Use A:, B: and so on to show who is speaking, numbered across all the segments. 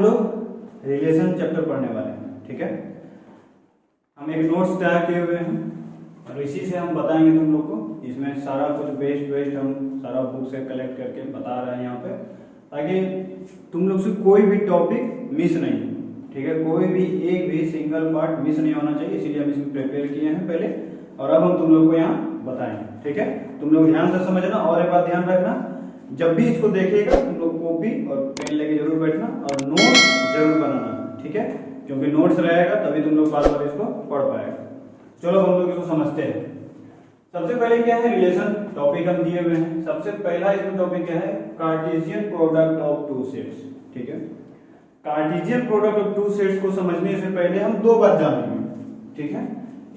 A: हम लोग relation chapter पढ़ने वाले हैं। ठीक है, हम एक नोट्स तैयार किए हुए हैं और इसी से हम बताएंगे तुम लोग को। इसमें सारा कुछ बेस्ट हम सारा बुक से कलेक्ट करके बता रहे हैं यहाँ पे, ताकि तुम लोग से कोई भी टॉपिक मिस नहीं हो। ठीक है, कोई भी एक भी सिंगल पार्ट मिस नहीं होना चाहिए, इसीलिए हम इसमें प्रिपेयर किए हैं पहले, और अब हम तुम लोग को यहाँ बताएंगे। ठीक है, तुम लोग ध्यान से समझना और एक बात ध्यान रखना, जब भी इसको देखिएगा तुम लोग कॉपी और पेन लेके जरूर बैठना और नोट जरूर बनाना। ठीक है, क्योंकि नोट्स रहेगा तभी तुम लोग बार बार इसको पढ़ पाएगा। चलो हम लोग इसको समझते हैं। सबसे पहले क्या है, रिलेशन टॉपिक हम दिए हुए हैं। सबसे पहला इसमें टॉपिक क्या है, Cartesian product of two sets. ठीक है, Cartesian product of two sets को समझने से पहले हम दो बात जानेंगे। ठीक है,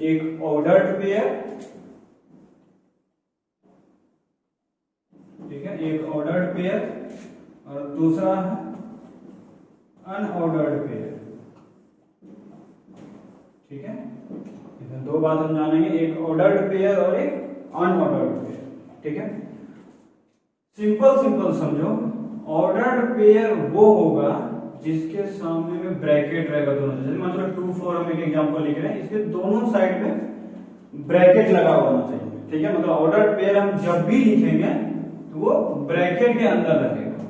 A: एक ऑर्डर्ड पेयर, ठीक है, एक ऑर्डर्ड पेयर और दूसरा है अनऑर्डर्ड पेयर। ठीक है, इसमें दो बात हम जानेंगे, एक ऑर्डर्ड पेयर और एक अनऑर्डर्ड पेयर। ठीक है, सिंपल समझो, ऑर्डर्ड पेयर वो होगा जिसके सामने में ब्रैकेट रहेगा दोनों। जैसे मतलब 2 4 हम एक एग्जांपल लिख रहे हैं, इसके दोनों साइड में ब्रैकेट लगा होना चाहिए। ठीक है, मतलब ऑर्डर्ड पेयर हम जब भी लिखेंगे तो वो ब्रैकेट के अंदर रहेगा।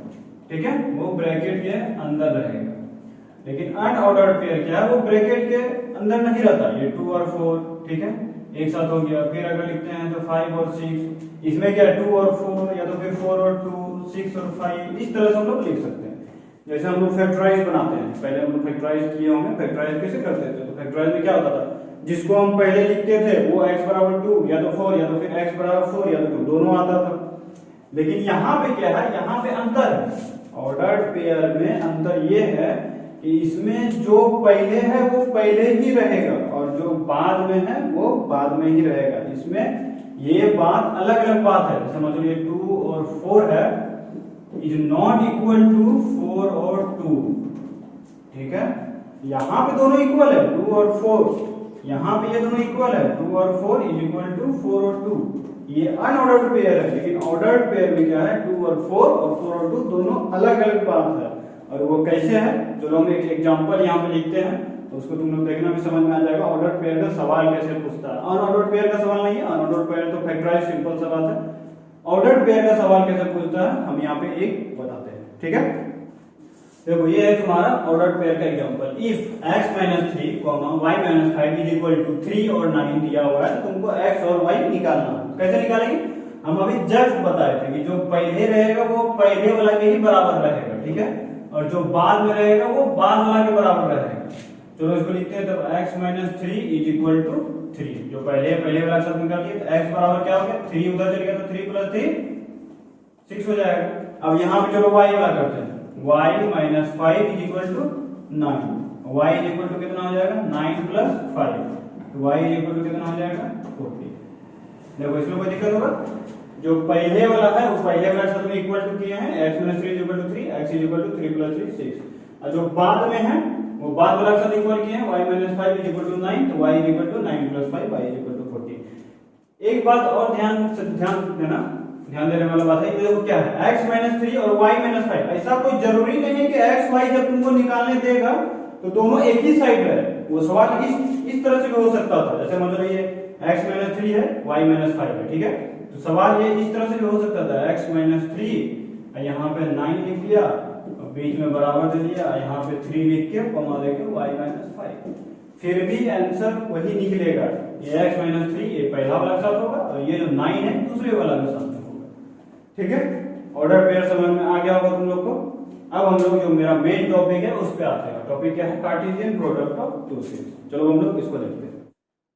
A: ठीक है, वो ब्रैकेट के अंदर रहेगा। लेकिन अनऑर्डर्ड पेयर क्या है, वो ब्रैकेट के अंदर नहीं रहता। ये 2 और 4, ठीक है, एक साथ हो गया। फिर अगर लिखते हैं तो 5 और 6, इसमें क्या है 2 और 4, या तो फिर 4 और 2, 6 और 5, इस तरह से हम लोग लिख सकते हैं। जैसे हम लोग फैक्टराइज बनाते हैं, पहले हम लोग फैक्टराइज किए होंगे, फैक्टराइज कैसे करते थे, तो फैक्टराइज में क्या होता था, जिसको हम पहले लिखते थे वो x बराबर 2 या तो 4, या तो फिर x बराबर 4 या तो 2, दोनों आता था। लेकिन यहाँ पे क्या है, यहाँ पे अंतर है। ऑर्डर्ड पेयर में अंतर ये है कि इसमें जो पहले है वो पहले ही रहेगा और जो बाद में है वो बाद में ही रहेगा। इसमें ये बात अलग अलग बात है। जैसे मतलब ये 2 और 4 है, इज नॉट इक्वल टू 4 और 2। ठीक है, यहाँ पे दोनों इक्वल है 2 और 4, यहाँ पे ये दोनों इक्वल है 2 और 4 इज इक्वल टू 4 और 2। ये अनऑर्डर्ड पेयर है। लेकिन ऑर्डर्ड पेयर में क्या है, 2 और 4 और 2 दोनों अलग अलग बात है। और वो कैसे है, चलो हम एक एग्जांपल यहाँ पे लिखते हैं तो उसको तुम लोग देखना भी समझ में आ जाएगा। ऑर्डर्ड पेयर का सवाल कैसे पूछता है, अनऑर्डर्ड पेयर का सवाल नहीं है। अनऑर्डर्ड पेयर तो फैक्टराइज सिंपल सा बात है। ऑर्डर्ड पेयर का सवाल कैसे पूछता है हम यहाँ पे एक बताते हैं। ठीक है, देखो ये है तुम्हारा ऑर्डर्ड पेयर का example. If x - 3, y - 5 is equal to 3 और 9 दिया हुआ है, तुमको x और y निकालना है। कैसे निकालेंगे, हम अभी जस्ट बताए थे कि जो पहले रहेगा वो पहले वाला के ही बराबर रहेगा। ठीक है, और जो बाद में रहेगा वो बाद वाला के बराबर रहेगा। चलो इसको लिखते हैं, तब x - 3 इज इक्वल टू 3, जो पहले वाला शब्द निकाल दिया तो x बराबर क्या हो गया, 3 उधर चल गया तो 3 + 3 6 हो जाएगा। अब यहाँ पे चलो y वाला करते हैं, y - 5 is equal to 9, y is equal to कितना हो जाएगा 9 + 5, तो y इज इक्वल टू कितना हो जाएगा 40। देखो इसमें कोई दिक्कत होगा, जो पहले वाला है वो पहले वाला शब्द में इक्वल टू किए हैं, x - 3 is equal to 3, x is equal to 3 + 3 6, और जो बाद में है वो बाद वाला शब्द इक्वल किए हैं, y - 5 इज इक्वल टू 9, तो y is equal to 9 + 5, y is equal to 40। एक बात और ध्यान देना, ध्यान देने वाला बात है, ये देखो क्या है, x - 3 और y - 5। ऐसा कोई जरूरी नहीं है कि x y जब तुमको निकालने देगा तो दोनों एक ही साइड रहे। वो सवाल इस तरह से भी हो सकता था। जैसे मतलब ये x - 3 है, y - 5 है। ठीक है, तो सवाल ये इस तरह से भी हो सकता था, x - 3 यहाँ पे 9 लिख दिया और बीच में बराबर दे दिया, यहाँ पे 3 लिख के कॉमा देके y - 5, फिर भी आंसर वही निकलेगा। ये x - 3 ये पहला वाला के साथ होगा और ये जो 9 है दूसरे वाला के साथ होगा। ठीक है, ऑर्डर पेयर समझ में आ गया होगा तुम लोग को। अब हम लोग जो मेरा मेन टॉपिक है उस पे आते हैं। टॉपिक क्या है, Cartesian product of two sets. चलो हम लोग इसको देखते हैं।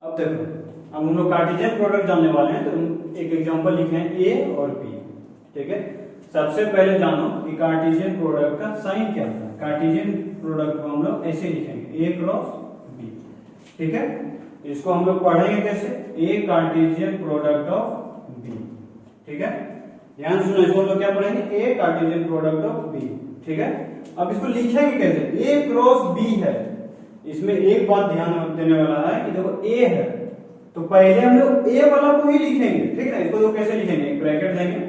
A: अब देखो, अब हम लोग कार्टेशियन प्रोडक्ट जानने वाले हैं, तो एक एग्जांपल लिखे हैं a और b। ठीक है, सबसे पहले जानो कि कार्टेशियन प्रोडक्ट का साइन क्या है। कार्टेशियन प्रोडक्ट को हम लोग ऐसे लिखेंगे, a क्रॉस b। ठीक है, इसको हम लोग पढ़ेंगे कैसे, a Cartesian product of b। ठीक है, ध्यान सुनो, इसको हम लोग क्या पढ़ेंगे, a Cartesian product of b। ठीक है, अब इसको लिखेंगे कैसे, a क्रॉस b है। इसमें एक बात ध्यान देने वाला है कि देखो a है तो पहले हम लोग a वाला को ही लिखेंगे। ठीक है ना, इसको तो कैसे लिखेंगे, एक ब्रैकेट देंगे,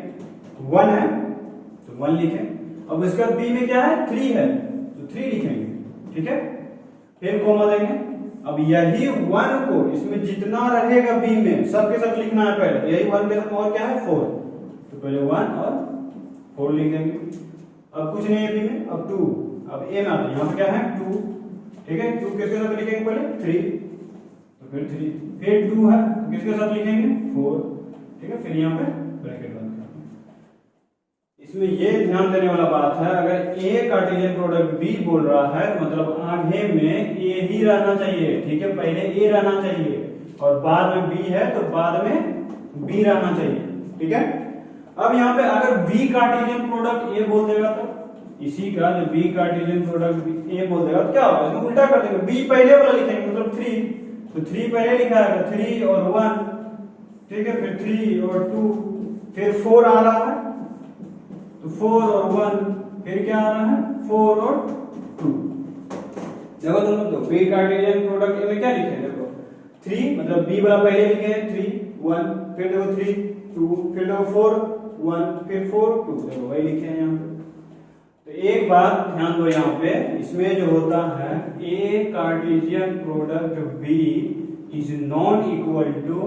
A: 1 है तो 1 लिखें। अब इसके बाद b में क्या है, 3 है तो 3 लिखेंगे, ठीक है। फिर कॉमा देंगे। अब यही 1 को इसमें जितना रहेगा बी में सब के सब लिखना है पहले, तो यही 1 के साथ और क्या है 4, तो पहले 1 और 4 लिख देंगे। अब कुछ नहीं है बी में, अब 2, अब ए में आते हैं, यहाँ पे क्या है 2, ठीक है। 2 किसके साथ लिखेंगे पहले 3, तो फिर 3, फिर 2 है तो किसके साथ लिखेंगे 4, ठीक है। फिर यहाँ पे ब्रैकेट बंद कर। इसमें ये ध्यान देने वाला बात है, अगर ए कार्टेशियन प्रोडक्ट बी बोल रहा है तो मतलब आगे में ए ही रहना चाहिए, ठीक है। पहले ए रहना चाहिए और बाद में बी है तो बाद में बी रहना चाहिए, ठीक है। अब यहाँ पे अगर बी कार्टेशियन प्रोडक्ट ए बोल देगा तो इसी का जो बी कार्टेशियन प्रोडक्ट ए बोल देगा तो क्या होगा, इसमें उल्टा कर देंगे, बी पहले वाला लिखेंगे मतलब 3, तो 3 पहले लिखा है 3 और 1, ठीक है। फिर 3 और 2, फिर 4 आ रहा है तो 4 और 1, फिर क्या आ रहा है 4 और 2। देखो तुम लोग बी कार्टेशियन प्रोडक्ट में क्या लिखे, देखो 3 मतलब बी वाला पहले लिखे 3 1, फिर देखो 3 2, फिर देखो 4 1, फिर 4 2, देखो वही लिखे हैं यहाँ पे। तो एक बात ध्यान दो, यहाँ पे इसमें जो होता है A Cartesian product B is not equal to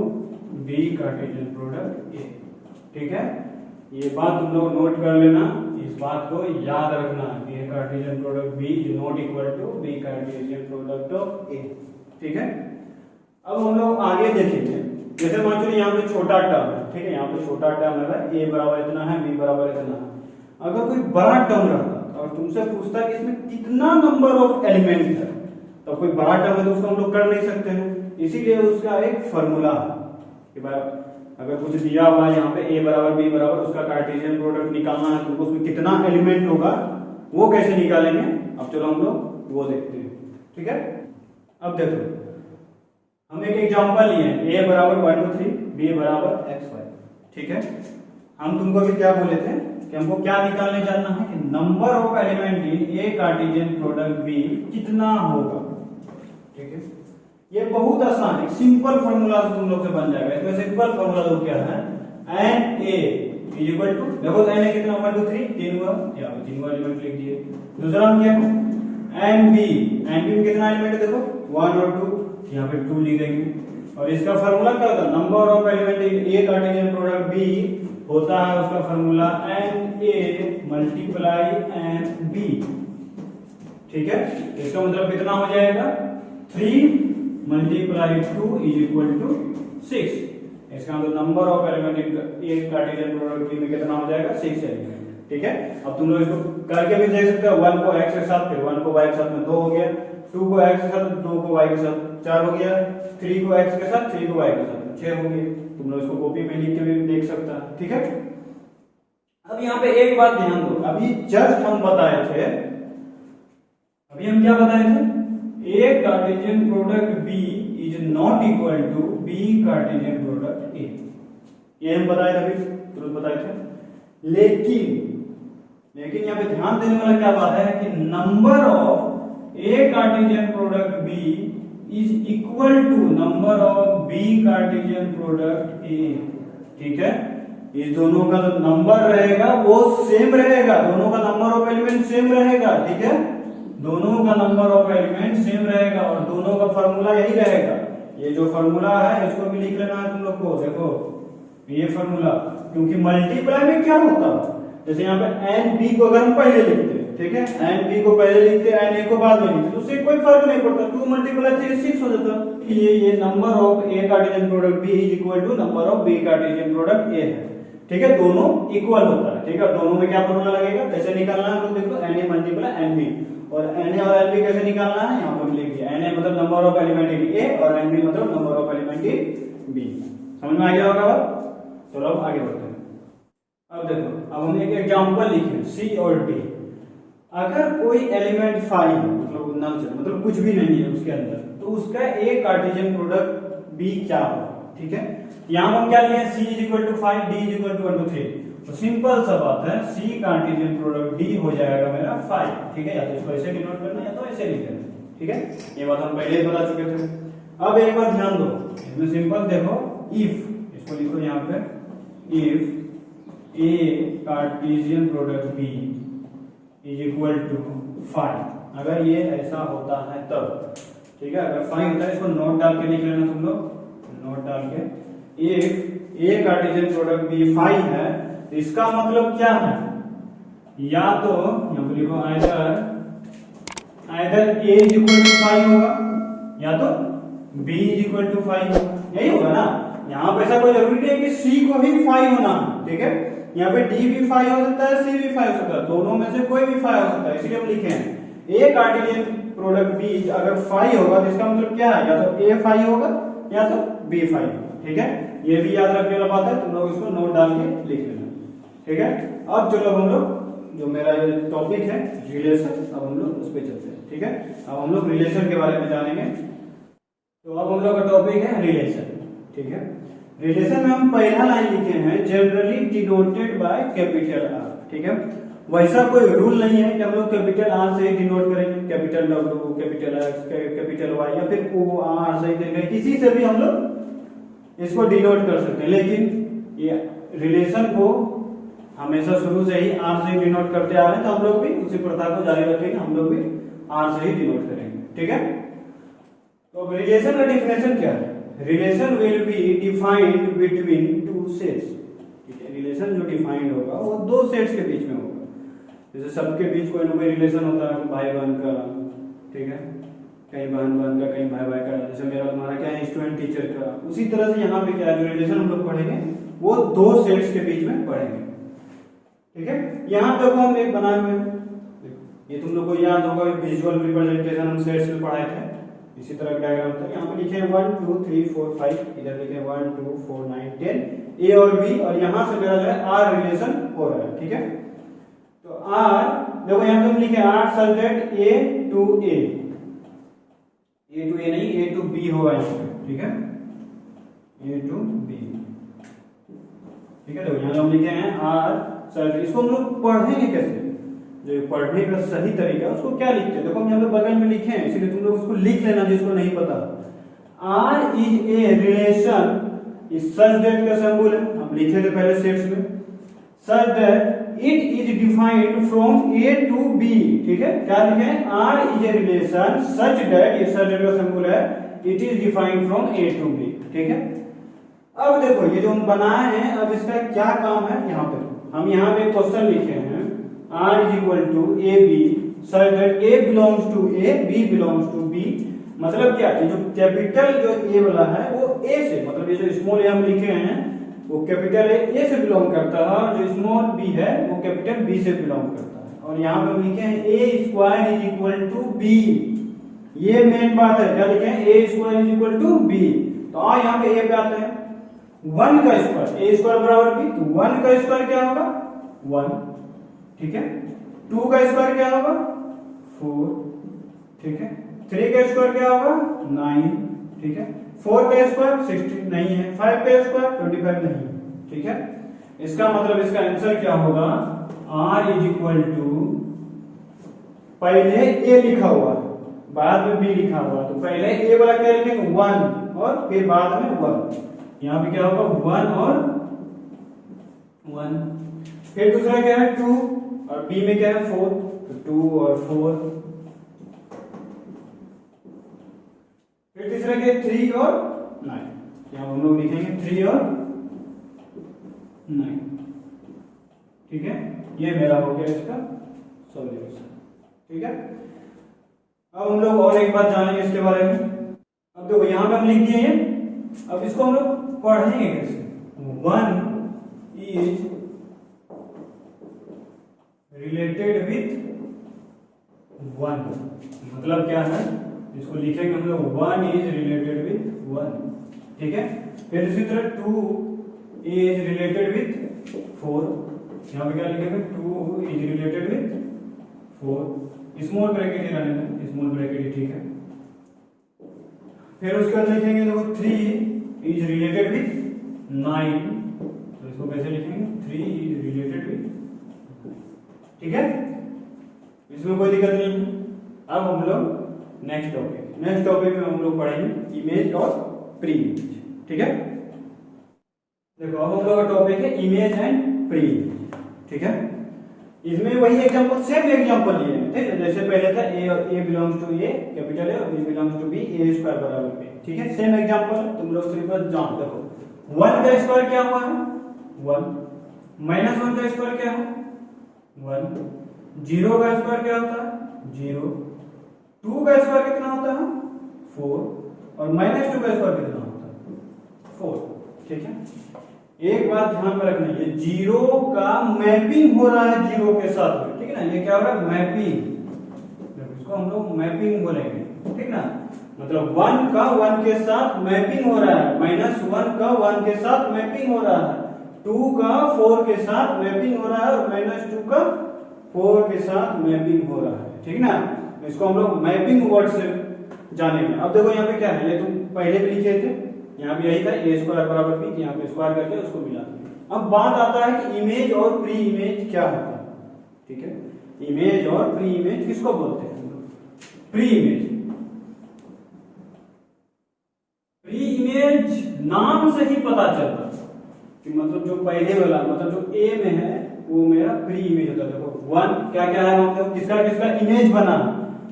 A: B Cartesian product A, ठीक है। ये बात तुम लोग नोट कर लेना, इस बात को याद रखना, A Cartesian product B is not equal to B Cartesian product of A, ठीक है। अब हम लोग आगे देखेंगे, जैसे मान लो यहाँ पे छोटा टर्म है, ठीक है। यहाँ पे छोटा टर्म है, ए बराबर इतना है, बी बराबर इतना है। अगर कोई बड़ा टर्म रहता और तुमसे पूछता है कि इसमें कितना नंबर ऑफ एलिमेंट है, तो कोई बड़ा टर्म है तो उसको हम लोग कर नहीं सकते हैं, इसीलिए उसका एक फॉर्मूला है कि भाई अगर कुछ दिया हुआ है यहाँ पे a बराबर b बराबर, उसका कार्टेशियन प्रोडक्ट निकालना है तो उसमें कितना एलिमेंट होगा वो कैसे निकालेंगे, अब चलो हम लोग वो देखते हैं, ठीक है। अब देखो हम एक एग्जांपल लिए a बराबर 1 2 3, b बराबर x y, ठीक है। हम तुमको अभी क्या बोले थे कि हमको क्या निकालने जानना है कि number of element in A Cartesian product b कितना होगा, ठीक है। ये बहुत आसान है, सिंपल फॉर्मूला से तुम लोग से बन जाएगा। इसमें सिंपल फॉर्मूला तो क्या है, N A is equal to, देखो एन ए कितना 1 2 3 3 हुआ, यहाँ पे 3 एलिमेंट लिख दिए। दूसरा हम क्या है एन बी में कितना एलिमेंट है, देखो 1 और 2, यहाँ पे 2 लिख देंगे। और इसका फॉर्मूला क्या होता है, number of element in A Cartesian product B होता है उसका formula N A multiply N B, ठीक है। इसका मतलब कितना हो जाएगा 3 मल्टीप्लाई 2 इज इक्वल टू 6। इसका मतलब number of element in A Cartesian product B में कितना हो जाएगा 6 एलिमेंट, ठीक है। अब तुम लोग इसको करके भी देख सकते हो, 1 को x के साथ, फिर 1 को y के साथ में 2 हो गया, 2 को x के साथ, 2 को y के साथ 4 हो गया, 3 को x के साथ, 3 को y के साथ 6 हो गए। तुम लोग इसको कॉपी में लिख के भी देख सकता है, ठीक है। अब यहाँ पे एक बात ध्यान दो, अभी जस्ट हम बताए थे, अभी हम क्या बताए थे, A Cartesian product B is not equal to B Cartesian product A, ये हम बताए थे, अभी तुरंत बताए थे। लेकिन यहाँ पे ध्यान देने वाला क्या बात है कि number of A Cartesian product B is equal to number of B Cartesian product A, ठीक है। इस दोनों का जो नंबर रहेगा वो सेम रहेगा, दोनों का नंबर ऑफ एलिमेंट सेम रहेगा, ठीक है। दोनों का नंबर ऑफ एलिमेंट सेम रहेगा और दोनों का फॉर्मूला यही रहेगा। ये जो फॉर्मूला है इसको भी लिख लेना है तुम लोग को, देखो ये फॉर्मूला, क्योंकि मल्टीप्लाई में क्या होता है, जैसे यहाँ पे एन बी को अगर हम पहले लिखते हैं, ठीक है, एन बी को पहले लिखते हैं, एन ए को बाद में लिखते, तो उससे कोई फर्क नहीं पड़ता, 2 मल्टीप्लाई 3 6 हो जाता। ये number of A Cartesian product B is equal to number of B Cartesian product A है, ठीक है। दोनों इक्वल होता है, ठीक है। दोनों में क्या फॉर्मूला लगेगा, कैसे निकालना है तो देखो N A multiply N B, और एन ए और एन बी कैसे निकालना है यहाँ पर लिख दिया, एन ए मतलब number of element in A और एन बी मतलब number of element in B. समझ में आ गया होगा बात, चलो अब आगे बढ़ते हैं। अब देखो, अब हम एक एग्जांपल लिखे सी और डी। अगर कोई एलिमेंट 5 मतलब नल से मतलब कुछ भी नहीं है उसके अंदर, तो उसका ए कार्टेशियन प्रोडक्ट बी क्या होगा, ठीक है। यहाँ हम क्या लिए, C is equal to 5, D is equal to 1 2 3, तो सिंपल सा बात है, सी कार्टेशियन प्रोडक्ट डी हो जाएगा मेरा 5, ठीक है। या तो इसको ऐसे डिनोट करना या तो ऐसे लिख देना, ठीक है। ये बात हम पहले ही बता चुके थे। अब एक बात ध्यान दो, इसमें सिंपल देखो, इफ इसको लिखो यहाँ पे, if A Cartesian product B is equal to 5, अगर ये ऐसा होता है तब, ठीक है। अगर फाई होता है, इसको नोट डाल के लिख लेना तुम लोग, नोट डाल के। ए कार्टेशियन प्रोडक्ट बी फाई है, तो इसका मतलब क्या है, या तो यहाँ पे लिखो either A is equal to phi होगा, या तो B is equal to phi, यही होगा ना। यहाँ पे ऐसा कोई जरूरी नहीं है कि सी को ही फाई होना, ठीक है। यहाँ पे डी भी फाई हो सकता है, सी भी फाई हो सकता है, दोनों में से कोई भी फाई हो सकता है, इसलिए हम लिखे हैं ए कार्टेशियन प्रोडक्ट बी अगर फाई होगा तो इसका मतलब क्या है, या तो ए फाई होगा या तो बी फाई होगा, ठीक है। ये भी याद रखने वाला बात है, तुम लोग इसको नोट डाल के लिख लेना, ठीक है। अब चलो हम लोग, जो मेरा ये टॉपिक है रिलेशन, अब हम लोग उस पर चलते हैं, ठीक है। अब हम लोग रिलेशन के बारे में जानेंगे। तो अब हम लोग का टॉपिक है रिलेशन, ठीक है। रिलेशन में हम पहला लाइन लिखे हैं generally denoted by capital R, ठीक है। वैसा कोई रूल नहीं है कि हम लोग कैपिटल आर से ही डिनोट करेंगे, capital W, capital X, capital Y, या फिर ओ आर से ही, किसी से भी हम लोग इसको डिनोट कर सकते हैं। लेकिन ये रिलेशन को हमेशा शुरू से ही आर से ही डिनोट करते आ रहे हैं, तो हम लोग भी उसी प्रथा को जारी रखेंगे, हम लोग भी आर से ही डिनोट करेंगे, ठीक है। तो रिलेशन का डिफिनेशन क्या है, relation will be defined between two sets, ठीक है। रिलेशन जो डिफाइंड होगा वो दो सेट्स के बीच में होगा। जैसे सबके बीच कोई ना कोई रिलेशन होता है, भाई बहन का, ठीक है, कहीं बहन बहन का, कहीं भाई भाई का, जैसे मेरा तुम्हारा क्या है, स्टूडेंट टीचर का। उसी तरह से यहाँ पे क्या है, जो रिलेशन हम लोग पढ़ेंगे वो दो सेट्स के बीच में पढ़ेंगे, ठीक है। यहाँ पे हम एक बनाए हुए हैं, ये तुम लोग को याद होगा, विजुअल रिप्रेजेंटेशन हम सेट्स में पढ़ाए थे, इसी तरह का डायग्राम था। यहाँ पे लिखे हैं 1 2 3 4 5, इधर लिखे हैं 1 2 4 9 10, ए और बी, और यहाँ से मेरा जो है आर रिलेशन हो रहा है, ठीक है। तो आर देखो यहाँ पे हम लिखे R such that A to A नहीं, ए टू बी होगा यहाँ पे, ठीक है, ए टू बी, ठीक है। देखो यहाँ हम लिखे हैं आर सच, इसको हम लोग पढ़ेंगे कैसे, जो पढ़ने का सही तरीका है उसको क्या लिखते हैं, देखो हम यहाँ पे बगल में लिखे हैं, इसलिए तुम लोग उसको लिख लेना जिसको नहीं पता। R is a relation is such that का सिंबल है, हम लिखे थे पहले सेट्स में, such that it is defined from A to B, ठीक है। क्या लिखे हैं, R is a relation such that, ये सच दैट का सिंबल है, it is defined from A to B, ठीक है। अब देखो ये जो हम बनाए हैं, अब इसका क्या काम है, यहाँ पे हम यहाँ पे क्वेश्चन लिखे हैं R is equal to AB such that A belongs to A, B belongs to B। मतलब क्या, ये जो कैपिटल जो A वाला है वो A से, मतलब ये जो स्मॉल A हम लिखे हैं वो कैपिटल A से बिलोंग करता है, और जो स्मॉल B है वो कैपिटल B से बिलोंग करता है। और यहाँ पे हम लिखे हैं A square is equal to B, ये मेन बात है, क्या लिखे हैं, A square is equal to B। तो यहाँ पे A पे आते हैं, 1 का स्क्वायर, A स्क्वायर बराबर B, तो 1 का स्क्वायर क्या होगा, 1, ठीक है। 2 का स्क्वायर क्या होगा, 4, ठीक है। 3 का स्क्वायर क्या होगा, 9, ठीक है। 4 का स्क्वायर 16 नहीं है, 5 का स्क्वायर 25 नहीं, ठीक है। इसका मतलब इसका आंसर क्या होगा, R इज इक्वल टू, पहले A लिखा हुआ बाद में B लिखा हुआ, तो पहले A वाला क्या लिखेंगे 1, और फिर बाद में 1, यहाँ पे क्या होगा 1 और 1, फिर दूसरा क्या है 2, और B में क्या है 4, तो 2 और 4, फिर तीसरा क्या है 3 और 9, यहाँ हम लोग लिखेंगे 3 और 9, ठीक है। ये मेरा हो गया इसका सॉल्यूशन, ठीक है। अब हम लोग और एक बात जानेंगे इसके बारे में। अब देखो यहाँ पे हम लिख दिए हैं, अब इसको हम लोग पढ़ेंगे कैसे, 1 इज रिलेटेड विथ 1, मतलब क्या है, इसको लिखेंगे हम लोग 1 इज रिलेटेड विथ 1, ठीक है। फिर इसी तरह 2 इज रिलेटेड विथ 4, यहाँ पे क्या लिखेंगे 2 is related with 4, small bracket ही रहने दें, स्मॉल ब्रैकेट ही ठीक है। फिर उसके बाद लिखेंगे देखो 3 इज रिलेटेड विथ 9, तो इसको कैसे लिखेंगे 3 इज रिलेटेड विथ, ठीक है, इसमें कोई दिक्कत नहीं है। अब हम लोग नेक्स्ट टॉपिक में हम लोग पढ़ेंगे इमेज और प्री इमेज, ठीक है। देखो अब हम लोग का टॉपिक है इमेज एंड प्री इमेज, ठीक है। इसमें वही एग्जांपल, सेम एग्जांपल लिए हैं, ठीक है। जैसे पहले था A belongs to A capital है और B belongs to B, A square बराबर बी, ठीक है। सेम एग्जांपल है, तुम लोग सिर्फ बस जान देखो 1 का स्क्वायर क्या हुआ है 1, -1 का स्क्वायर क्या है 1, 0 का स्क्वायर क्या होता है 0, 2 का स्क्वायर कितना होता है 4 और -2 का स्क्वायर कितना होता है 4, ठीक है। एक बात ध्यान में रखना, ये जीरो का मैपिंग हो रहा है जीरो के साथ, ठीक है ना। ये क्या हो रहा है मैपिंग, इसको हम लोग मैपिंग बोलेंगे, ठीक ना। मतलब 1 का 1 के साथ मैपिंग हो रहा है, -1 का 1 के साथ मैपिंग हो रहा है, 2 का 4 के साथ मैपिंग हो रहा है और -2 का 4 के साथ मैपिंग हो रहा है, ठीक ना। इसको हम लोग मैपिंग वर्ड से जानेंगे। अब देखो यहाँ पे क्या है, ये तुम पहले भी लिखे थे, यहाँ पे यही था ए स्क्वायर बराबर बी, यहाँ पे स्क्वायर करके उसको मिला दिया। अब बात आता है कि इमेज और प्री इमेज क्या होता है, ठीक है। इमेज और प्री इमेज किसको बोलते हैं, प्री इमेज। प्री इमेज नाम से ही पता चलता है कि मतलब जो पहले वाला, मतलब जो ए में है वो मेरा प्री इमेज होता है। देखो 1 क्या क्या है, मतलब किसका किसका इमेज बना,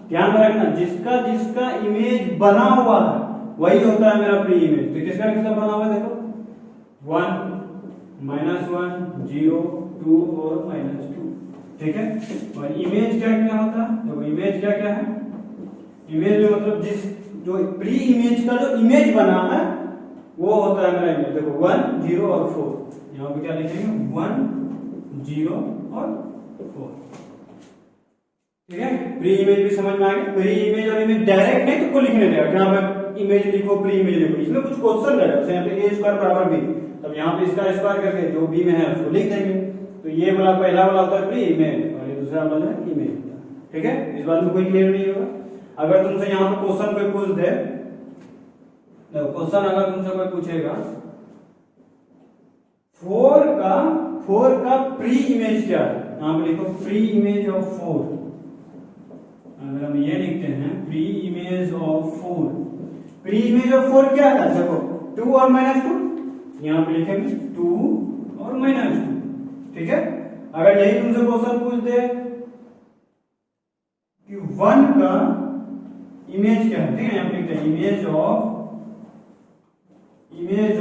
A: ध्यान में रखना, जिसका जिसका इमेज बना हुआ है वही होता है मेरा प्री इमेज। तो किसका किसका बना हुआ है देखो 1, -1, 0, 2 और -2, ठीक है। और इमेज क्या क्या होता है, देखो इमेज क्या क्या है, इमेज में मतलब जिस जो प्री इमेज का जो इमेज बना है वो होता है मेरा इमेज। देखो 1, 0 और 4, यहाँ पे क्या लिखेंगे 1, 0 और 4, ठीक है। प्री इमेज भी समझ में आ गया। प्री इमेज और इमेज डायरेक्ट नहीं तुमको लिखने देगा, यहाँ पे इमेज लिखो प्री इमेज लिखो, इसमें कुछ क्वेश्चन रहेगा, जैसे यहाँ पे ए स्क्वायर बराबर बी, तब यहाँ पे इसका स्क्वायर करके जो बी में है उसको लिख देंगे। तो ये वाला पहला वाला होता है प्री इमेज और ये दूसरा वाला है इमेज, ठीक है। इस बात में कोई क्लियर नहीं होगा। अगर तुमसे यहाँ पे क्वेश्चन कोई पूछ दे, क्वेश्चन अगर तुमसे कोई पूछेगा 4 का प्री इमेज क्या है, यहाँ पे लिखो प्री इमेज ऑफ 4, अगर हम ये लिखते हैं pre image of 4, pre image of 4 क्या है, देखो 2 और -2, यहाँ पे लिखेंगे 2 और -2, ठीक है। अगर यही तुमसे क्वेश्चन पूछ दे कि 1 का इमेज क्या है, ठीक है, यहाँ पे लिखते हैं image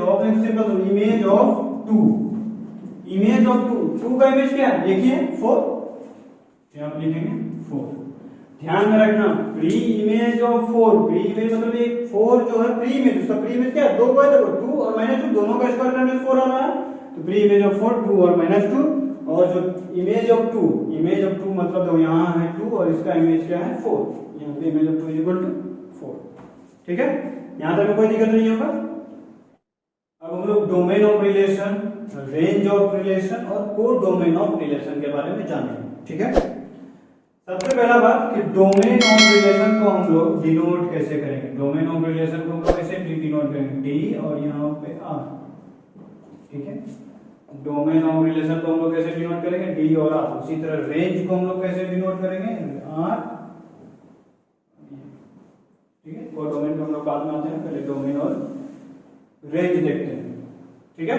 A: of simple image of 2, image of 2 का इमेज क्या है देखिए 4, यहाँ पे लिखेंगे 4। ध्यान में रखना pre image of 4, pre image मतलब ये 4 जो है प्री इमेज, उसका प्री इमेज क्या है 2 को है, देखो 2 और -2 दोनों का स्क्वायर करने से 4 आ रहा है, तो प्री इमेज ऑफ 4 2 और -2, और जो इमेज ऑफ 2 मतलब देखो यहाँ है 2 और इसका इमेज क्या है 4, यहाँ पे इमेज ऑफ 2 इक्वल टू 4, ठीक है। यहाँ तक कोई दिक्कत नहीं होगा। अब हम लोग domain of relation, range of relation और को डोमेन ऑफ रिलेशन के बारे में जानेंगे, ठीक है। सबसे पहला बात कि डोमेन ऑफ रिलेशन को हम लोग डिनोट कैसे करेंगे, डोमेन ऑफ रिलेशन को हम लोग कैसे डिनोट करेंगे, डी और यहाँ पे आर, ठीक है। डोमेन ऑफ रिलेशन को हम लोग कैसे डिनोट करेंगे, डी और आर। उसी तरह रेंज को हम लोग कैसे डिनोट करेंगे, आर, ठीक है। वो डोमेन को हम लोग बाद में आते हैं, पहले डोमेन और रेंज देखते हैं, ठीक है।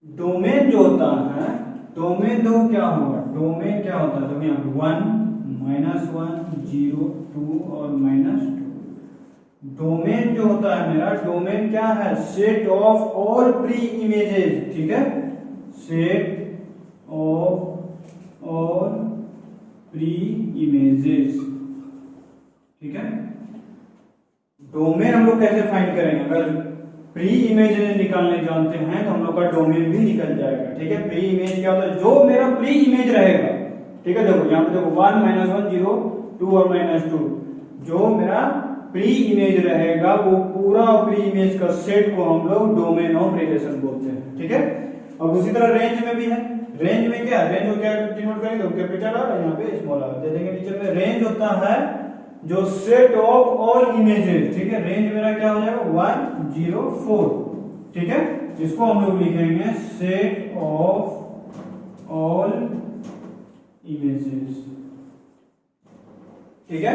A: डोमेन जो होता है, डोमेन दो क्या होगा, डोमेन क्या होता है, तो यहाँ पे 1, -1, 0, 2 और -2। डोमेन जो होता है मेरा, डोमेन क्या है, set of all pre images, ठीक है, set of all pre images, ठीक है। डोमेन हम लोग कैसे फाइंड करेंगे, अगर प्री इमेज निकालने जानते हैं तो हम लोग का डोमेन भी निकल जाएगा, ठीक है। प्री इमेज क्या होता है, जो मेरा प्री इमेज रहेगा, ठीक है। देखो यहाँ पे देखो 1, -1, 0, 2 और -2, जो मेरा प्री इमेज रहेगा वो पूरा प्री इमेज का सेट को हम लोग डोमेन ऑफ रिलेशन बोलते हैं, ठीक है। अब उसी तरह रेंज में भी है, रेंज में क्या, रेंज को क्या डिनोट करेंगे, तो कैपिटल आर यहाँ पे स्मॉल आर दे देंगे नीचे में। रेंज होता है जो सेट ऑफ ऑल इमेजेस, ठीक है। रेंज मेरा क्या हो जाएगा 1, 0, 4, ठीक है। इसको हम लोग लिखेंगे सेट ऑफ ऑल इमेजेस, ठीक है।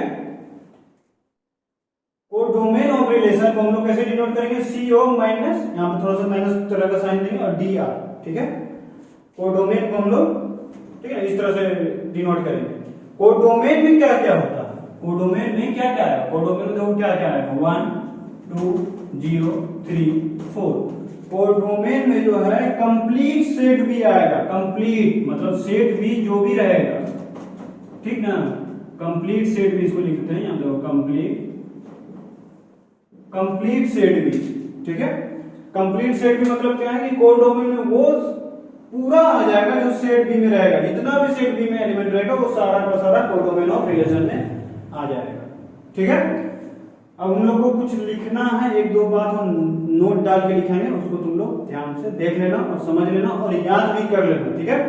A: को डोमेन ऑफ रिलेशन को हम लोग कैसे डिनोट करेंगे, सी ओ माइनस, यहाँ पे थोड़ा सा माइनस तरह का साइन देंगे और डी आर, ठीक है। कोडोमेन को हम लोग ठीक है इस तरह से डिनोट करेंगे। कोडोमेन में क्या क्या होता है, कोडोमेन में क्या क्या है, कोडोमेन में देखो क्या क्या है 1 2 0 3 4। कोडोमेन में जो है कंप्लीट सेट भी आएगा, कंप्लीट मतलब सेट भी जो भी रहेगा, ठीक ना, कंप्लीट सेट भी इसको लिखते हैं, यहां देखो कंप्लीट सेट भी, ठीक है। कंप्लीट सेट भी मतलब क्या है कि कोडोमेन में वो पूरा आ जाएगा जो सेट बी में रहेगा, जितना भी सेट बी में एलिमेंट रहेगा वो सारा का सारा कोडोमेन ऑफ रिलेशन में आ जाएगा, ठीक है। अब हम लोग को कुछ लिखना है, एक दो बात हम नोट डाल के लिखेंगे, उसको तुम लोग ध्यान से देख लेना और समझ लेना और याद भी कर लेना, ठीक है।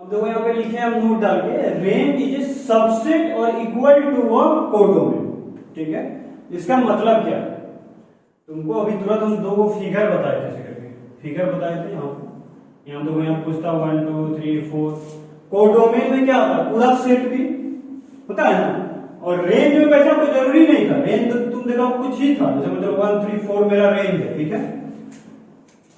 A: अब देखो यहाँ पे लिखे हम नोट डाल के, रेंज इज ए सबसेट और इक्वल टू अ कोडोमेन, ठीक है। इसका मतलब क्या है, तुमको अभी तुरंत हम दो फिगर बताए थे, फिगर बताए थे यहाँ देखो, यहाँ पूछता 1 2 3 4। कोडोमेन में क्या होता है, पूरा सेट भी होता है ना, और रेंज में वैसा कोई जरूरी नहीं था, रेंज तो तुम देखो कुछ ही था, जैसे मतलब 1 3 4 मेरा रेंज है, ठीक है।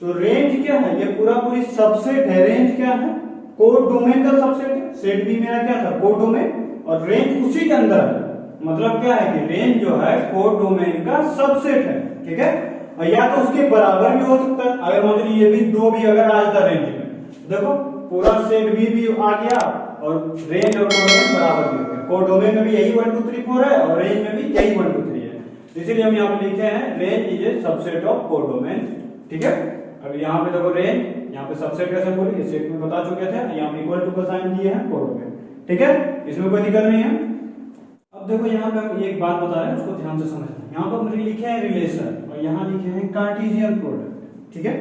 A: तो रेंज क्या है, ये पूरा पूरी सबसेट है। रेंज क्या है, कोडोमेन का सबसेट है। सेट भी मेरा क्या था, कोडोमेन, और रेंज उसी के अंदर है। मतलब क्या है कि रेंज जो है कोडोमेन का सबसेट है, ठीक है। और या तो उसके बराबर भी हो सकता है, अगर मान लीजिए ये भी दो भी अगर आ जाता रेंज में, देखो पूरा सेट भी आ गया और रेंज और कोडोमेन बराबर भी हो गया। कोडोमेन में भी यही 1 2 3 4 है और रेंज में भी यही 1 2 3 है, इसीलिए हम यहाँ पे लिखे हैं range is a subset of codomain, ठीक है। अब यहाँ पे देखो रेंज, यहाँ पे सबसेट कैसे बोले, सेट में बता चुके थे, यहाँ पे इक्वल टू का साइन दिए हैं कोडोमेन, ठीक है, इसमें कोई दिक्कत नहीं है। अब देखो यहाँ पे हम एक बात बता रहे हैं, उसको ध्यान से समझना। यहाँ पर हम लिखे हैं रिलेशन और यहाँ लिखे हैं कार्टेशियन प्रोडक्ट, ठीक है।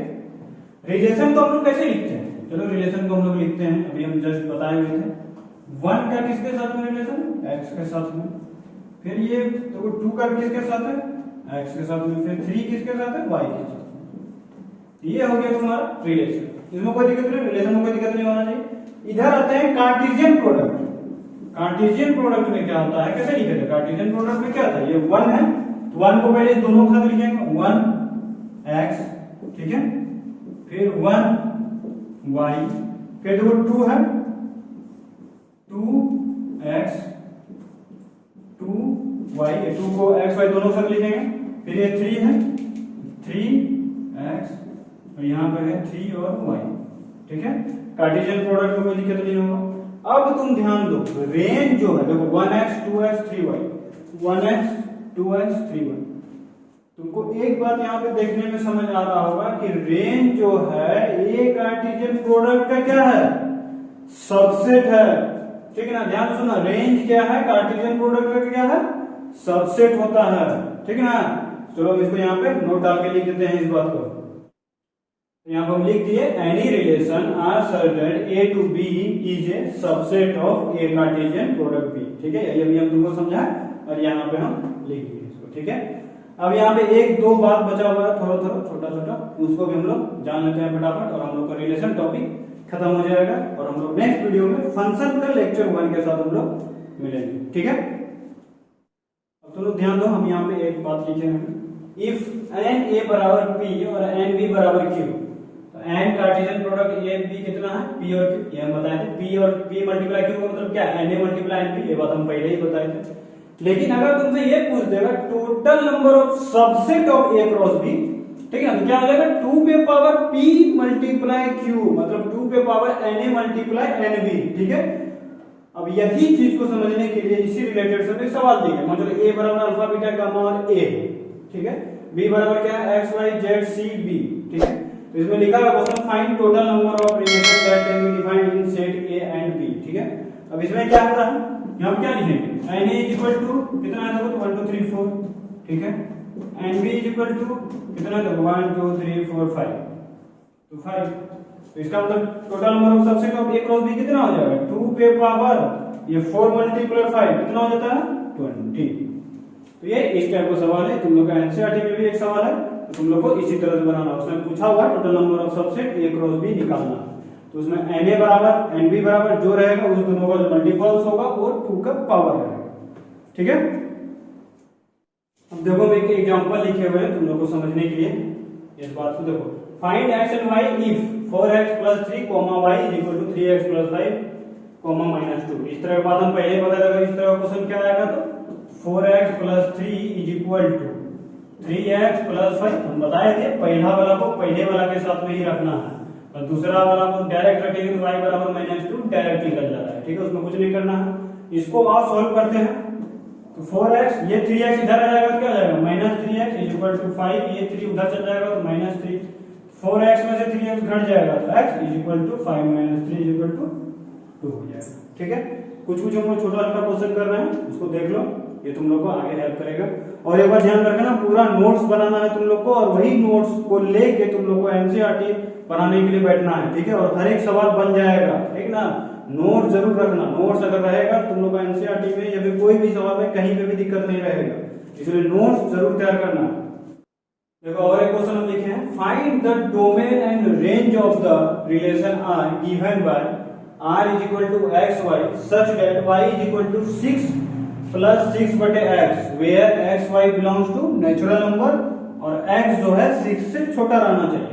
A: रिलेशन को हम लोग कैसे लिखते हैं, चलो रिलेशन को हम लोग लिखते हैं, अभी हम जस्ट बताए हुए थे। 1 का किसके साथ में रिलेशन, x के साथ में, फिर ये देखो 2 का किसके साथ है, x के साथ में, फिर 3 किसके साथ है, y के साथ। ये हो गया तुम्हारा रिलेशन, इसमें कोई दिक्कत नहीं, रिलेशन में कोई दिक्कत नहीं होना चाहिए। इधर आते हैं कार्टेशियन प्रोडक्ट। कार्टेशियन प्रोडक्ट में क्या होता है, कैसे लिखे थे, कार्टेशियन प्रोडक्ट में क्या था, ये 1 है, 1 को पहले दोनों के साथ लिखेंगे, 1 x, ठीक है, फिर 1 y, फिर देखो 2 है, 2 x 2 y, 2 को x y दोनों के साथ लिखेंगे, फिर ये 3 है, 3 x और यहाँ पे है 3 और y, ठीक है। कार्टेशियन प्रोडक्ट में कोई दिक्कत नहीं होगा। अब तुम ध्यान दो, रेंज जो है देखो 1x 2x 3y, 1x 2x 3y, तुमको एक बात यहाँ पे देखने में समझ आ रहा होगा कि रेंज जो है ये कार्टेशियन प्रोडक्ट का क्या है, सबसेट है, ठीक है ना। ध्यान से सुना, रेंज क्या है, कार्टेशियन प्रोडक्ट का क्या है, सबसेट होता है, ठीक है ना। चलो हम इसको यहाँ पे नोट डाल के लिख देते हैं इस बात को। यहाँ पर हम लिख दिए any relation R certain A to B is a subset of A Cartesian product B, ठीक है। ये अभी हम तुमको समझा और यहाँ पे हम लिख दिए इसको, ठीक है। अब यहाँ पे एक दो बात बचा हुआ है, थोड़ा थोड़ा छोटा छोटा, उसको भी हम लोग जान लेते हैं फटाफट, और हम लोग का रिलेशन टॉपिक खत्म हो जाएगा और हम लोग नेक्स्ट वीडियो में फंक्शन का लेक्चर 1 के साथ हम लोग मिलेंगे, ठीक है। अब तो लोग ध्यान दो, हम यहाँ पे एक बात लिखे हैं, इफ एन ए बराबर पी और एन बी बराबर Q, N Cartesian product A B कितना है, पी और क्यू, ये हम बताए थे। पी और पी मल्टीप्लाई क्यू का मतलब क्या है, N A multiply N B, ये बात हम पहले ही बताए थे। लेकिन अगर तुमसे ये पूछ देगा total number of subset of A cross B, ठीक है, तो क्या हो जाएगा 2 पे पावर पी मल्टीप्लाई क्यू, मतलब 2 पे power N A multiply N B, ठीक है। अब यही चीज को समझने के लिए इसी रिलेटेड से एक सवाल दिया है, मतलब ए बराबर अल्फा बीटा गामा और ए, ठीक है, बी बराबर क्या है X Y Z C B, ठीक है। तो इसमें लिखा है question find total number of relation that can be defined in set A and B, ठीक है। अब इसमें क्या होता है, यहाँ क्या लिखेंगे, N A is equal to कितना है, देखो 1 2 3 4, ठीक है, N B is equal to कितना है, 1 2 3 4 5, तो 5, तो इसका मतलब total number of subset of A cross B कितना हो जाएगा, 2 पे पावर ये 4 मल्टीप्लाई 5 कितना हो जाता है 20। तो ये इस टाइप का सवाल है, तुम लोग का एनसीईआरटी में भी एक सवाल है, तो तुम लोग को इसी तरह से बनाना, उसमें पूछा हुआ total number of subset A cross B निकालना, तो उसमें एन ए बराबर एन बी बराबर जो रहेगा उस दोनों का जो मल्टीपल्स होगा वो 2 का पावर रहेगा, ठीक है। अब देखो मैं एक एग्जांपल लिखे हुए हैं तुम लोग को समझने के लिए इस बात को, देखो find x and y if 4x plus 3 comma y is equal to 3x plus 5 comma minus 2। इस तरह का बात हम पहले ही बता रहे, इस तरह का क्वेश्चन क्या आएगा तो 4x plus 3 is equal to 3x plus 5। हम बताए थे पहला वाला को पहले वाला के साथ में ही रखना है और दूसरा वाला को डायरेक्ट रखेंगे तो y बराबर -2 डायरेक्ट निकल जाता है। ठीक है, उसमें कुछ नहीं करना है। इसको आप सॉल्व करते हैं तो 4x ये 3x इधर आ जाएगा तो क्या आ जाएगा -3x इज इक्वल टू 5, ये 3 उधर चल जाएगा तो -3, 4x में से 3x घट जाएगा तो x is equal to 5 - 3 is equal to 2 हो जाएगा। ठीक है, कुछ कुछ हम लोग छोटा हल्का क्वेश्चन कर रहे हैं, उसको देख लो, ये तुम लोग को आगे हेल्प करेगा। और एक बार ध्यान रखना, पूरा नोट्स बनाना है तुम लोग को और वही नोट्स को लेके तुम लोग को एनसीईआरटी बनाने के लिए बैठना है। ठीक है, और हर एक सवाल बन जाएगा। ठीक ना, नोट जरूर रखना, नोट्स अगर रहेगा तुम लोग को एनसीईआरटी में या फिर कोई भी सवाल में कहीं पे भी दिक्कत नहीं रहेगा, इसलिए नोट्स जरूर तैयार करना। देखो और एक क्वेश्चन हम लिखे हैं, find the domain and range of the relation R given by r is equal to xy such that y is equal to 6 plus 6 बटे x where xy belongs to natural number और x जो है 6 से छोटा रहना चाहिए।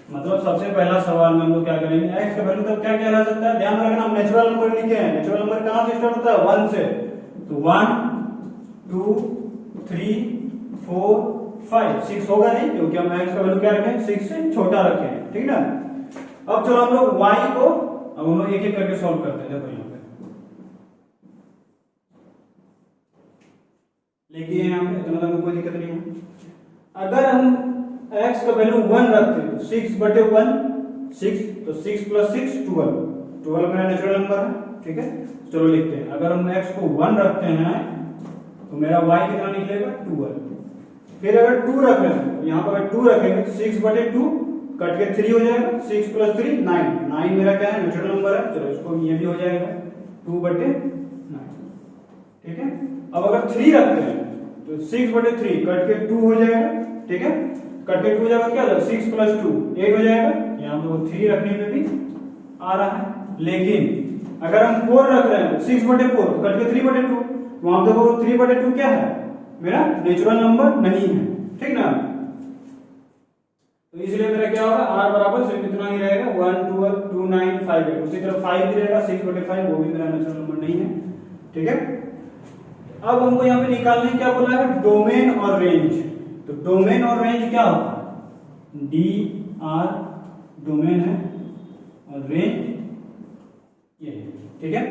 A: मतलब सबसे पहला सवाल में हम लोग क्या करेंगे, x का वैल्यू तब क्या क्या रह सकता है, ध्यान रखना हम नेचुरल नंबर लिखे हैं, नेचुरल नंबर कहां से स्टार्ट होता है 1 से, तो 1 2 3 4 5 6 होगा नहीं क्योंकि हम x का वैल्यू क्या रखे हैं 6 से छोटा रखे हैं। ठीक ना, अब चलो हम लोग y को अब हम लोग एक एक करके सॉल्व करते हैं। देखो यहाँ पे लिखिए, यहाँ पे इतना तो कोई दिक्कत नहीं है। अगर हम x का वैल्यू 1 रखते हैं तो 6 बटे 1 6, तो 6 प्लस 6 12 मेरा नेचुरल नंबर है। ठीक है, चलो लिखते हैं, अगर हम x को 1 रखते हैं तो मेरा y कितना निकलेगा 12। फिर अगर 2 रख रहे हैं तो यहाँ पर अगर 2 रखेंगे 6 बटे 2 कट के 3 हो जाएगा, 6 प्लस 3 9 मेरा क्या है नेचुरल नंबर है। चलो इसको ये भी हो जाएगा 2 बटे 9। ठीक है, अब अगर 3 रखते हैं तो 6 बटे 3 कट के 2 हो जाएगा। ठीक है, कट के 2 हो जाएगा क्या हो जाएगा 6 प्लस 2 8 हो जाएगा। यहाँ पे 3 रखने पे भी आ रहा है, लेकिन अगर हम 4 रख रहे हैं 6 बटे 4 कट के 3 बटे 2, वहां देखो 3 बटे 2 क्या है मेरा नेचुरल नंबर नहीं है। ठीक ना, तो इसलिए मेरा क्या होगा r बराबर सिर्फ इतना ही रहेगा 1 2 2 9 5 8। उसी तरह 5 भी रहेगा 6 बटे 5, वो भी मेरा नेचुरल नंबर नहीं है। ठीक है, अब हमको यहाँ पे निकालने क्या बोला है, डोमेन और रेंज। तो डोमेन और रेंज क्या होता है, डी आर डोमेन है और रेंज ये है। ठीक है,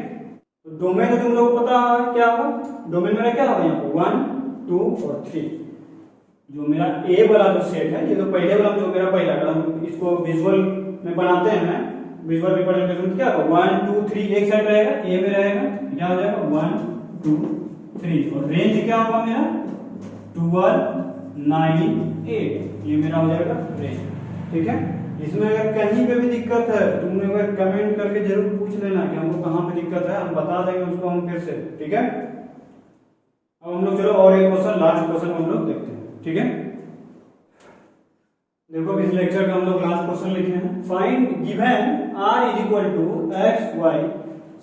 A: तो डोमेन तो तुम लोग को पता है क्या होगा, डोमेन मेरा क्या होगा यहाँ पे 1 2 और 3। जो मेरा ए वाला जो सेट है, ये तो पहले वाला जो मेरा पहला, अगर हम इसको विजुअल में बनाते हैं, विजुअल रिप्रेजेंटेशन क्या होगा 1 2 3 एक साइड रहेगा, ए में रहेगा क्या हो जाएगा 1 2 3 और रेंज क्या होगा मेरा 12 9 8, ये मेरा हो जाएगा रेंज। ठीक है, इसमें अगर कहीं पे भी दिक्कत है तुमने अगर कमेंट करके जरूर पूछ लेना कि हमको कहाँ पे दिक्कत है, हम बता देंगे उसको हम फिर से। ठीक है, अब हम लोग चलो और एक क्वेश्चन, लास्ट क्वेश्चन हम लोग देखते हैं। ठीक है, देखो इस लेक्चर का हम लोग लास्ट क्वेश्चन लिखे हैं, find given r is equal to x y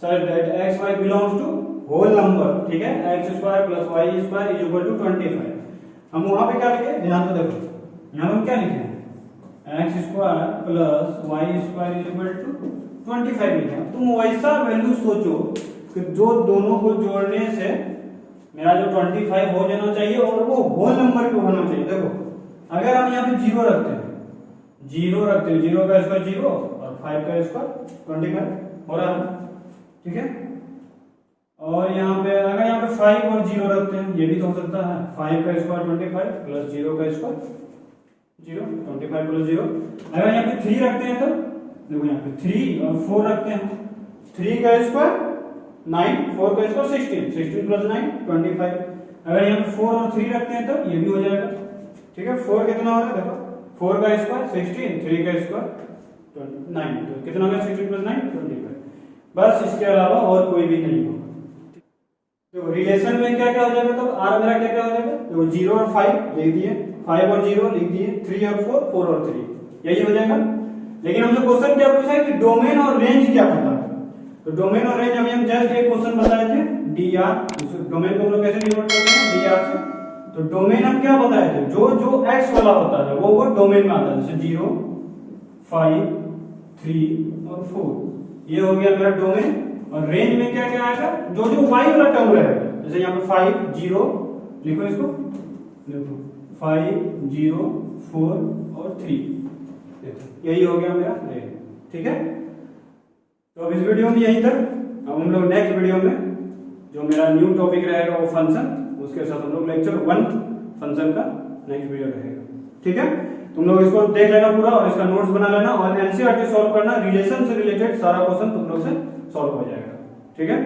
A: such that x y belongs to whole number. ठीक है, x square plus y square is equal to 25। हम वहां पे क्या लिखे, ध्यान से देखो, यहाँ हम क्या लिखे हैं x square plus y square is equal to 25 लिखे हैं। तुम वैसा वैल्यू सोचो कि जो दोनों को जोड़ने से मेरा जो 25 हो जाना चाहिए और वो होल नंबर पे होना चाहिए। देखो अगर हम यहाँ पे 0 रखते हैं, 0 का स्क्वायर 0 और 5 का स्क्वायर 25 हो रहा है। ठीक है, और यहाँ पे अगर यहाँ पे 5 और 0 रखते हैं, ये भी तो हो सकता है 5 का स्क्वायर 25 प्लस 0 का स्क्वायर 0 25 प्लस 0। अगर यहाँ पे 3 रखते हैं तो देखो यहाँ पे 3 और 4 रखते हैं, 3 का स्क्वायर 9 4 का स्क्वायर 16 प्लस 9 25। अगर यहाँ पे 4 और 3 रखते हैं तो ये भी हो जाएगा। ठीक है, 4 कितना हो रहा है देखो, 4 का स्क्वायर 16, 3 का स्क्वायर 9, तो कितना हो गया 16 प्लस 9 25। बस इसके अलावा और कोई भी नहीं होगा। तो रिलेशन में क्या क्या हो जाएगा, तो r मेरा क्या क्या हो जाएगा, तो 0 और 5 लिख दिए, 5 और 0 लिख दिए, 3 और 4 4 और 3, यही हो जाएगा। लेकिन हमसे क्वेश्चन क्या पूछा है कि डोमेन और रेंज क्या पता है। तो डोमेन और रेंज अभी हम जस्ट एक क्वेश्चन बताए थे dr, डोमेन को हम लोग कैसे डिनोट करते हैं dr से। तो डोमेन हम क्या बताए थे, जो जो x वाला होता है वो डोमेन में आता है, जैसे 0 5 3 और 4। ये हो गया मेरा डोमेन। और रेंज में क्या क्या आएगा, जो जो y वाला टर्म रहेगा, जैसे यहाँ पे 5 0 लिखो, इसको देखो 5 0 4 और 3, यही हो गया मेरा रेंज। ठीक है, तो अब इस वीडियो में यही तक। अब हम लोग नेक्स्ट वीडियो में जो मेरा न्यू टॉपिक रहेगा वो फंक्शन, उसके साथ हम लोग लेक्चर 1 फंक्शन का नेक्स्ट वीडियो रहेगा। ठीक है, तुम लोग इसको देख लेना पूरा और इसका नोट्स बना लेना और एनसीईआरटी सॉल्व करना, रिलेशन से रिलेटेड सारा क्वेश्चन तुम लोग से सॉल्व हो जाएगा। ठीक है।